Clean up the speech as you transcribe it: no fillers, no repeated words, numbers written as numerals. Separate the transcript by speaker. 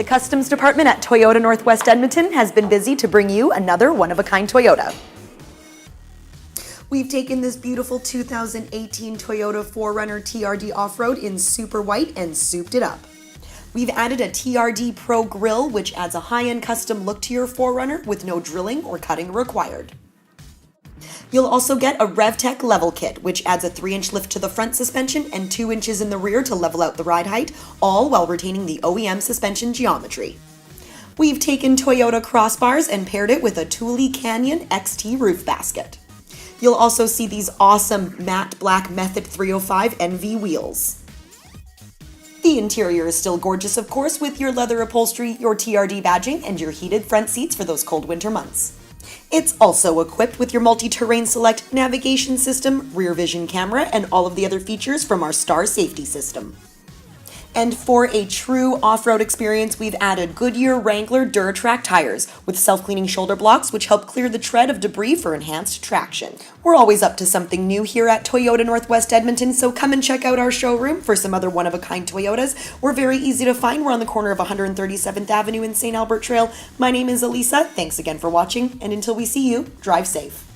Speaker 1: The Customs Department at Toyota Northwest Edmonton has been busy to bring you another one-of-a-kind Toyota. We've taken this beautiful 2018 Toyota 4Runner TRD Offroad in super white and souped it up. We've added a TRD Pro Grille, which adds a high-end custom look to your 4Runner with no drilling or cutting required. You'll also get a Revtek Level kit, which adds a 3-inch lift to the front suspension and 2 inches in the rear to level out the ride height, all while retaining the OEM suspension geometry. We've taken Toyota crossbars and paired it with a Thule Canyon XT roof basket. You'll also see these awesome matte black Method 305 NV wheels. The interior is still gorgeous, of course, with your leather upholstery, your TRD badging, and your heated front seats for those cold winter months. It's also equipped with your multi-terrain select navigation system, rear vision camera, and all of the other features from our Star safety system. And for a true off-road experience, we've added Goodyear Wrangler DuraTrac tires with self-cleaning shoulder blocks which help clear the tread of debris for enhanced traction. We're always up to something new here at Toyota Northwest Edmonton, so come and check out our showroom for some other one-of-a-kind Toyotas. We're very easy to find. We're on the corner of 137th Avenue and St. Albert Trail. My name is Elisa. Thanks again for watching, and until we see you, drive safe.